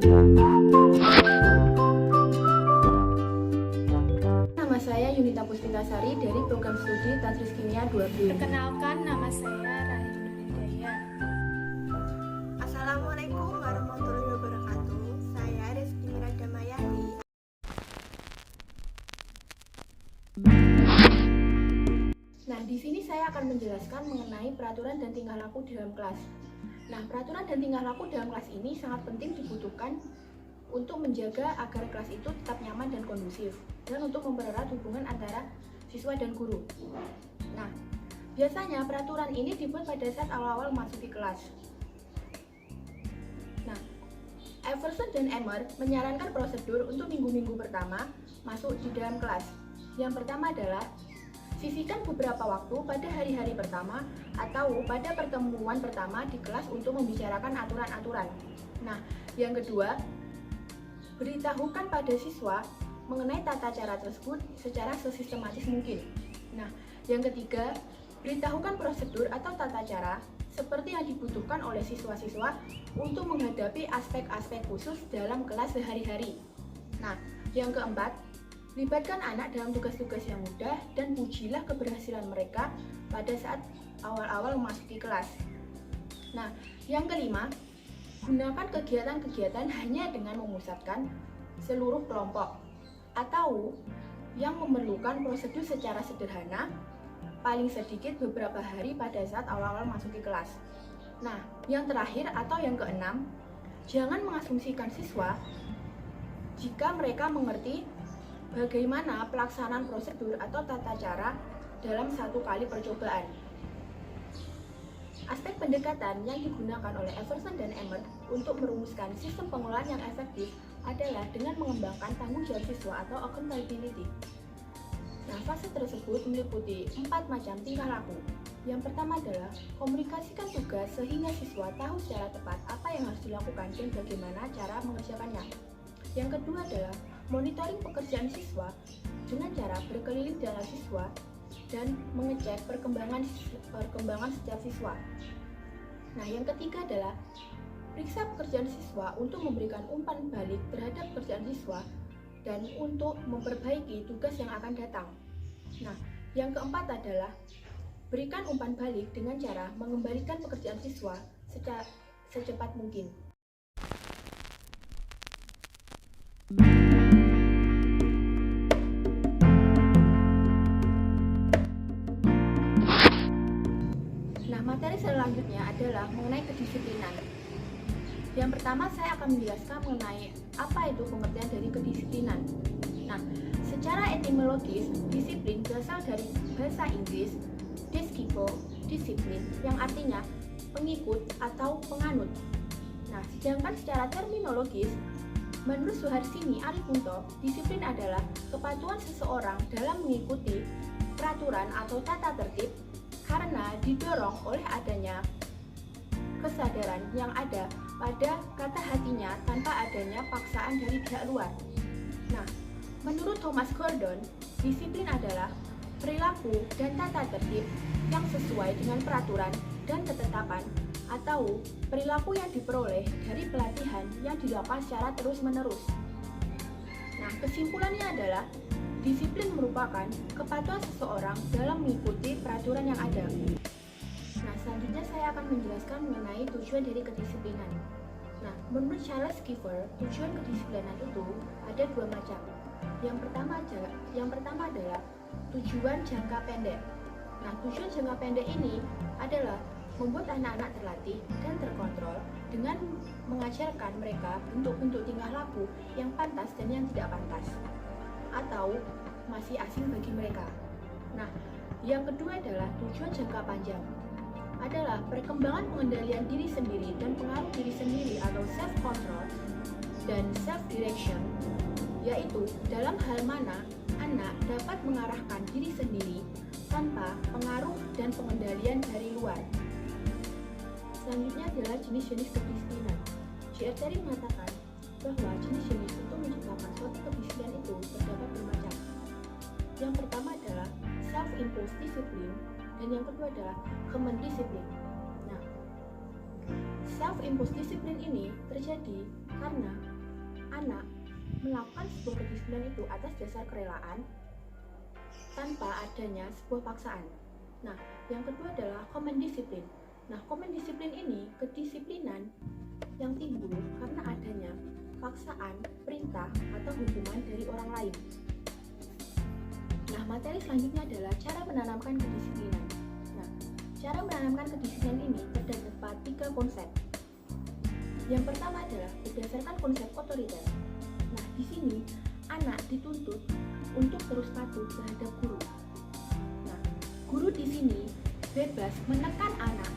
Nama saya Yunita Puspitasari dari program studi Tantris Kimia 2B. Perkenalkan, nama saya Rahayu Hidayah. Assalamualaikum warahmatullahi wabarakatuh. Saya Rizky Miradamayani. Nah, di sini saya akan menjelaskan mengenai peraturan dan tingkah laku di dalam kelas. Nah, peraturan dan tingkah laku dalam kelas ini sangat penting dibutuhkan untuk menjaga agar kelas itu tetap nyaman dan kondusif, dan untuk mempererat hubungan antara siswa dan guru. Nah, biasanya peraturan ini dibuat pada saat awal-awal memasuki kelas. Nah, Everson dan Emmer menyarankan prosedur untuk minggu-minggu pertama masuk di dalam kelas. Yang pertama adalah sisihkan beberapa waktu pada hari-hari pertama atau pada pertemuan pertama di kelas untuk membicarakan aturan-aturan. Nah, yang kedua, beritahukan pada siswa mengenai tata cara tersebut secara sesistematis mungkin. Nah, yang ketiga, beritahukan prosedur atau tata cara seperti yang dibutuhkan oleh siswa-siswa untuk menghadapi aspek-aspek khusus dalam kelas sehari-hari. Nah, yang keempat, libatkan anak dalam tugas-tugas yang mudah dan pujilah keberhasilan mereka pada saat awal-awal memasuki kelas. Nah, yang kelima, gunakan kegiatan-kegiatan hanya dengan memusatkan seluruh kelompok atau yang memerlukan prosedur secara sederhana, paling sedikit beberapa hari pada saat awal-awal memasuki kelas. Nah, yang terakhir atau yang keenam, jangan mengasumsikan siswa jika mereka mengerti bagaimana pelaksanaan prosedur atau tata cara dalam satu kali percobaan. Aspek pendekatan yang digunakan oleh Everson dan Emmer untuk merumuskan sistem pengelolaan yang efektif adalah dengan mengembangkan tanggung jawab siswa atau accountability. Nah, fase tersebut meliputi 4 macam tingkah laku. Yang pertama adalah komunikasikan tugas sehingga siswa tahu secara tepat apa yang harus dilakukan dan bagaimana cara mengerjakannya. Yang kedua adalah monitoring pekerjaan siswa dengan cara berkeliling dalam siswa dan mengecek perkembangan setiap siswa. Nah, yang ketiga adalah periksa pekerjaan siswa untuk memberikan umpan balik terhadap pekerjaan siswa dan untuk memperbaiki tugas yang akan datang. Nah, yang keempat adalah berikan umpan balik dengan cara mengembalikan pekerjaan siswa secepat mungkin. Nah, materi selanjutnya adalah mengenai kedisiplinan. Yang pertama, saya akan menjelaskan mengenai apa itu pengertian dari kedisiplinan. Nah, secara etimologis, disiplin berasal dari bahasa Inggris disciple, disiplin, yang artinya pengikut atau penganut. Nah, sedangkan secara terminologis, menurut Suharsini Aripunto, disiplin adalah kepatuhan seseorang dalam mengikuti peraturan atau tata tertib karena didorong oleh adanya kesadaran yang ada pada kata hatinya tanpa adanya paksaan dari pihak luar. Nah, menurut Thomas Gordon, disiplin adalah perilaku dan tata tertib yang sesuai dengan peraturan dan ketetapan atau perilaku yang diperoleh dari pelatihan yang dilakukan secara terus-menerus. Nah, kesimpulannya adalah disiplin merupakan kepatuhan seseorang dalam mengikuti peraturan yang ada. Nah, selanjutnya saya akan menjelaskan mengenai tujuan dari kedisiplinan. Nah, menurut Charles Kiefer, tujuan kedisiplinan itu ada 2 macam. Yang pertama adalah tujuan jangka pendek. Nah, tujuan jangka pendek ini adalah membuat anak-anak terlatih dan terkontrol dengan mengajarkan mereka bentuk-bentuk tingkah laku yang pantas dan yang tidak pantas atau masih asing bagi mereka. Nah, yang kedua adalah tujuan jangka panjang adalah perkembangan pengendalian diri sendiri dan pengaruh diri sendiri atau self-control dan self-direction, yaitu dalam hal mana anak dapat mengarahkan diri sendiri tanpa pengaruh dan pengendalian dari luar. Selanjutnya adalah jenis-jenis kedisiplinan. J.R. Terry mengatakan bahwa jenis-jenis untuk menciptakan suatu kedisiplinan itu terdapat bermacam. Yang pertama adalah self-imposed discipline dan yang kedua adalah common discipline. Nah, self-imposed discipline ini terjadi karena anak melakukan sebuah kedisiplinan itu atas dasar kerelaan tanpa adanya sebuah paksaan. Nah, yang kedua adalah komen disiplin. Nah, komen disiplin ini kedisiplinan yang timbul karena adanya paksaan, perintah, atau hukuman dari orang lain. Nah, materi selanjutnya adalah cara menanamkan kedisiplinan. Nah, cara menanamkan kedisiplinan ini terdapat 3 konsep. Yang pertama adalah berdasarkan konsep otoriter. Nah, di sini anak dituntut untuk terus patuh terhadap guru. Nah, guru di sini bebas menekan anak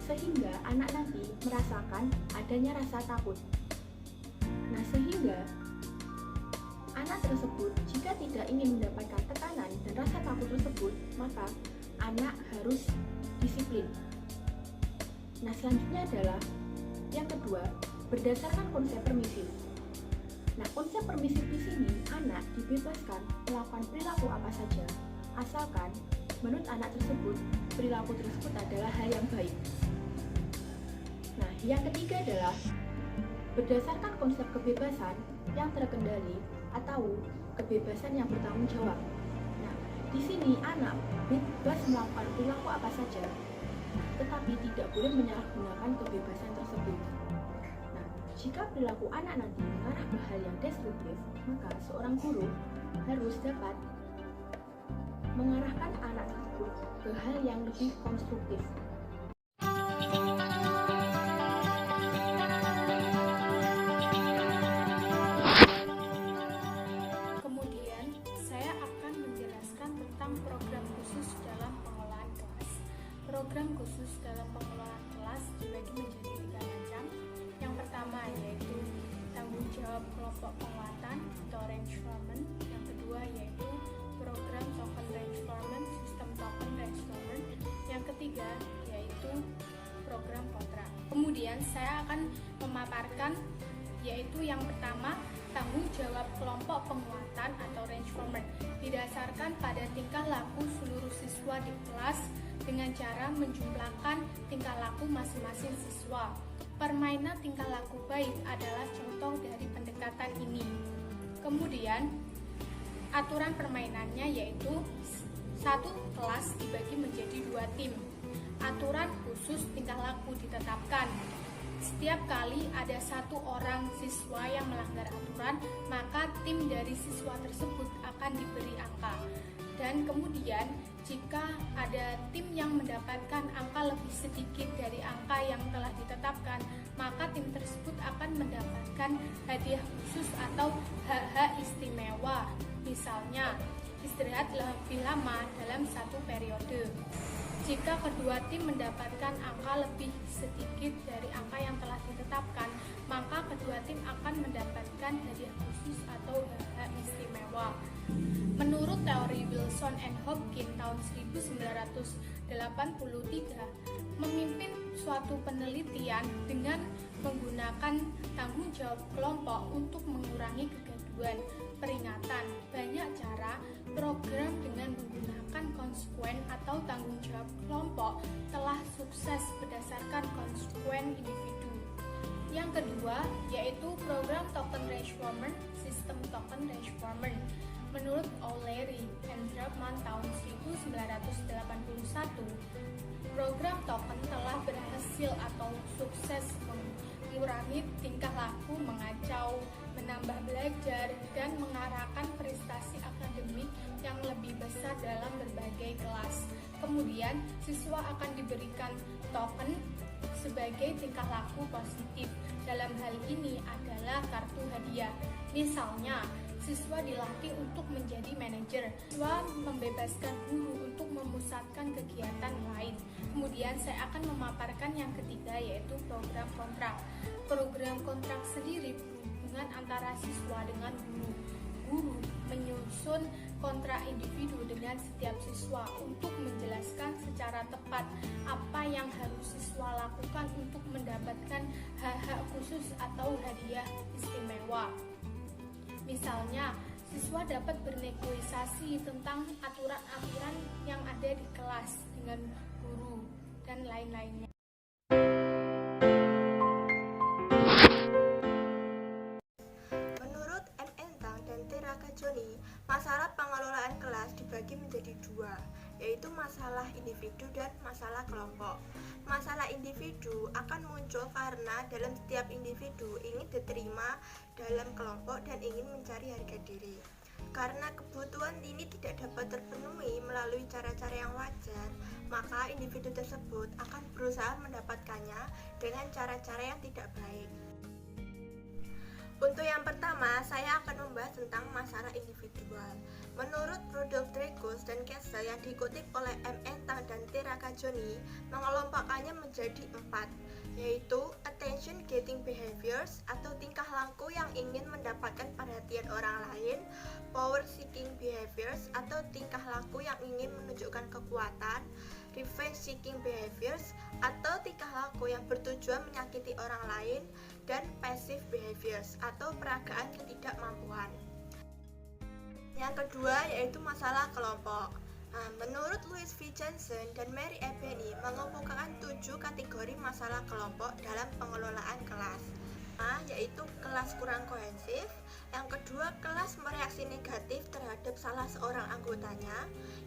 sehingga anak nanti merasakan adanya rasa takut. Nah, sehingga anak tersebut jika tidak ingin mendapatkan tekanan dan rasa takut tersebut, maka anak harus disiplin. Nah, selanjutnya adalah yang kedua, berdasarkan konsep permisif. Nah, konsep permisif di sini anak dibebaskan melakukan perilaku apa saja, asalkan menurut anak tersebut perilaku tersebut adalah hal yang baik. Nah, yang ketiga adalah berdasarkan konsep kebebasan yang terkendali atau kebebasan yang bertanggung jawab. Nah, di sini anak bebas melakukan perilaku apa saja, tetapi tidak boleh menyalahgunakan kebebasan tersebut. Nah, jika perilaku anak nanti mengarah ke hal yang destruktif, maka seorang guru harus dapat mengarahkan anak tersebut ke hal yang lebih konstruktif. Kemudian, saya akan menjelaskan tentang program khusus dalam pengelolaan kelas. Program khusus dalam pengelolaan kelas dibagi menjadi 3 macam. Yang pertama yaitu tanggung jawab kelompok penguatan atau reinforcement. Yang kedua yaitu program token reinforcement, sistem token reinforcement. Yang ketiga yaitu program kontrak. Kemudian saya akan memaparkan yaitu yang pertama tanggung jawab kelompok penguatan atau reinforcement didasarkan pada tingkah laku seluruh siswa di kelas dengan cara menjumlahkan tingkah laku masing-masing siswa. Permainan tingkah laku baik adalah contoh dari pendekatan ini. Kemudian aturan permainannya yaitu satu kelas dibagi menjadi 2 tim. Aturan khusus tingkah laku ditetapkan. Setiap kali ada 1 orang siswa yang melanggar aturan, maka tim dari siswa tersebut akan diberi angka. Dan kemudian jika ada tim yang mendapatkan angka lebih sedikit dari angka yang telah ditetapkan, maka tim tersebut akan mendapatkan hadiah khusus atau hak-hak istimewa. Misalnya, istirahat lebih lama dalam 1 periode. Jika kedua tim mendapatkan angka lebih sedikit dari angka yang telah ditetapkan, maka kedua tim akan mendapatkan hadiah khusus atau hak istimewa. Menurut teori Wilson and Hopkins tahun 1983, memimpin suatu penelitian dengan menggunakan tanggung jawab kelompok untuk mengurangi kegaduhan. Peringatan, banyak cara program dengan menggunakan konsekuen atau tanggung jawab kelompok telah sukses berdasarkan konsekuen individu. Yang kedua yaitu program token reinforcement, sistem token reinforcement. Menurut O'Leary and Druckmann tahun 1981, program token telah berhasil atau sukses mengurangi tingkah laku mengacau, menambah belajar, dan mengarahkan prestasi akademik yang lebih besar dalam berbagai kelas. Kemudian, siswa akan diberikan token sebagai tingkah laku positif. Dalam hal ini adalah kartu hadiah. Misalnya, siswa dilatih untuk menjadi manajer. Siswa membebaskan guru untuk memusatkan kegiatan lain. Kemudian saya akan memaparkan yang ketiga yaitu program kontrak. Program kontrak sendiri berhubungan antara siswa dengan guru. Guru menyusun kontrak individu dengan setiap siswa untuk menjelaskan secara tepat apa yang harus siswa lakukan untuk mendapatkan hak-hak khusus atau hadiah istimewa. Misalnya, siswa dapat bernegosiasi tentang aturan-aturan yang ada di kelas dengan guru dan lain-lainnya. menjadi dua, yaitu masalah individu dan masalah kelompok. Masalah individu akan muncul karena dalam setiap individu ingin diterima dalam kelompok dan ingin mencari harga diri. Karena kebutuhan ini tidak dapat terpenuhi melalui cara-cara yang wajar, maka individu tersebut akan berusaha mendapatkannya dengan cara-cara yang tidak baik. Untuk yang pertama, saya akan membahas tentang masalah individual. Menurut Rudolf Drekus dan Kessel yang dikutip oleh M. Entang dan T. Raccagioni, mengelompokkannya menjadi 4, yaitu attention getting behaviors atau tingkah laku yang ingin mendapatkan perhatian orang lain, power seeking behaviors atau tingkah laku yang ingin menunjukkan kekuatan, revenge seeking behaviors atau tingkah laku yang bertujuan menyakiti orang lain, dan passive behaviors atau peragaan ketidakmampuan. Yang kedua yaitu masalah kelompok. Menurut Louis V. Johnson dan Mary Ebony mengemukakan 7 kategori masalah kelompok dalam pengelolaan kelas. Yaitu kelas kurang kohesif, yang kedua kelas mereaksi negatif terhadap salah seorang anggotanya,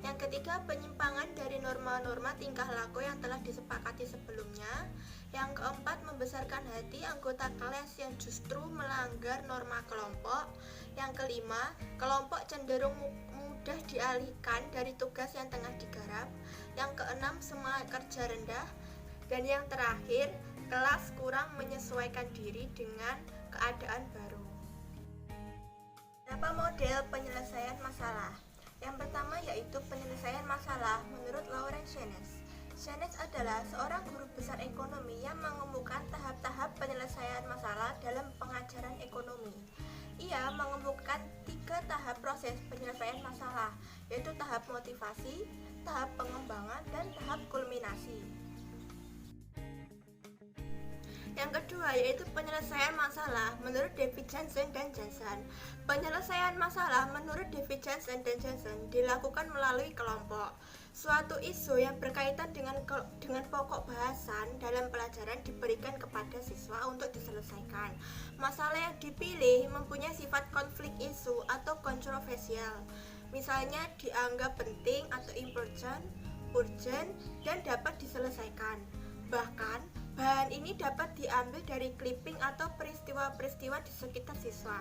yang ketiga penyimpangan dari norma-norma tingkah laku yang telah disepakati sebelumnya, yang keempat membesarkan hati anggota kelas yang justru melanggar norma kelompok, yang kelima kelompok cenderung mudah dialihkan dari tugas yang tengah digarap, yang keenam semangat kerja rendah, dan yang terakhir kelas kurang menyesuaikan diri dengan keadaan baru. Beberapa model penyelesaian masalah. Yang pertama yaitu penyelesaian masalah menurut Lawrence Shannes. Shannes adalah seorang guru besar ekonomi yang mengemukakan tahap-tahap penyelesaian masalah dalam pengajaran ekonomi. Ia mengemukakan 3 tahap proses penyelesaian masalah, yaitu tahap motivasi, tahap pengembangan, dan tahap kulminasi. Yang kedua yaitu penyelesaian masalah menurut David Johnson dan Johnson. Penyelesaian masalah menurut David Johnson dan Johnson dilakukan melalui kelompok. Suatu isu yang berkaitan dengan pokok bahasan dalam pelajaran diberikan kepada siswa untuk diselesaikan. Masalah yang dipilih mempunyai sifat konflik isu atau kontroversial. Misalnya dianggap penting atau important, urgent, dan dapat diselesaikan. Bahkan bahan ini dapat diambil dari clipping atau peristiwa-peristiwa di sekitar siswa.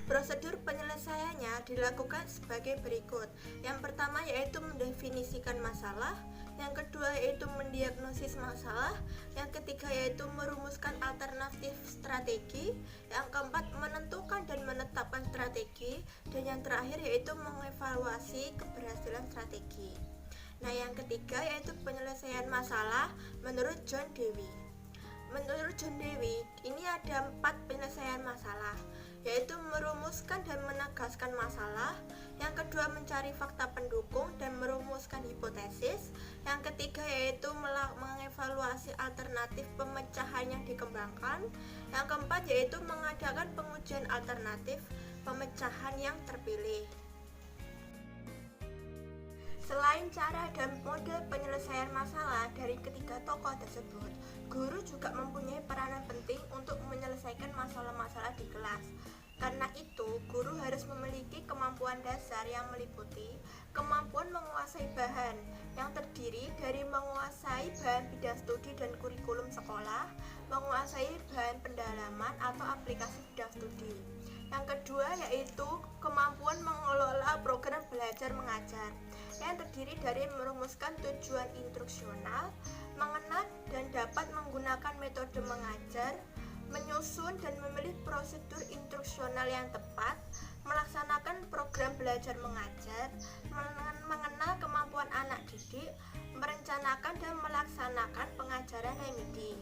Prosedur penyelesaiannya dilakukan sebagai berikut. Yang pertama yaitu mendefinisikan masalah, yang kedua yaitu mendiagnosis masalah, yang ketiga yaitu merumuskan alternatif strategi, yang keempat menentukan dan menetapkan strategi, dan yang terakhir yaitu mengevaluasi keberhasilan strategi. Nah, yang ketiga yaitu penyelesaian masalah menurut John Dewey. Menurut John Dewey, ini ada 4 penyelesaian masalah, yaitu merumuskan dan menegaskan masalah, yang kedua mencari fakta pendukung dan merumuskan hipotesis, yang ketiga yaitu mengevaluasi alternatif pemecahan yang dikembangkan, yang keempat yaitu mengadakan pengujian alternatif pemecahan yang terpilih. Selain cara dan model penyelesaian masalah dari ketiga tokoh tersebut, guru juga mempunyai peranan penting untuk menyelesaikan masalah-masalah di kelas. Karena itu, guru harus memiliki kemampuan dasar yang meliputi kemampuan menguasai bahan yang terdiri dari menguasai bahan bidang studi dan kurikulum sekolah, menguasai bahan pendalaman atau aplikasi bidang studi. Yang kedua yaitu kemampuan mengelola program belajar mengajar yang terdiri dari merumuskan tujuan instruksional, mengenal dan dapat menggunakan metode mengajar, menyusun dan memilih prosedur instruksional yang tepat, melaksanakan program belajar mengajar, mengenal kemampuan anak didik, merencanakan dan melaksanakan pengajaran remedi.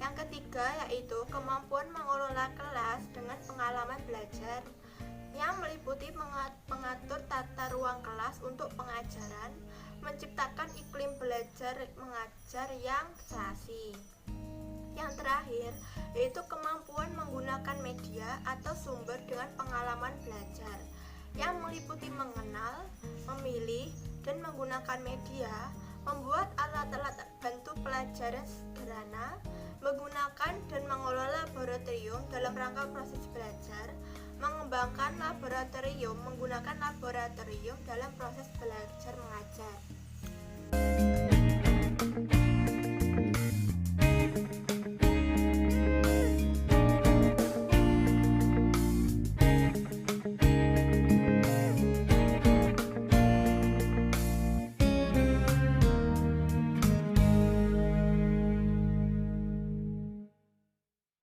Yang ketiga yaitu kemampuan mengelola kelas dengan pengalaman belajar yang meliputi mengatur tata ruang kelas untuk pengajaran, menciptakan iklim belajar mengajar yang serasi. Yang terakhir yaitu kemampuan menggunakan media atau sumber dengan pengalaman belajar yang meliputi mengenal, memilih, dan menggunakan media, membuat alat-alat bantu pelajaran sederhana, menggunakan dan mengelola laboratorium dalam rangka proses belajar, mengembangkan laboratorium menggunakan laboratorium dalam proses belajar mengajar.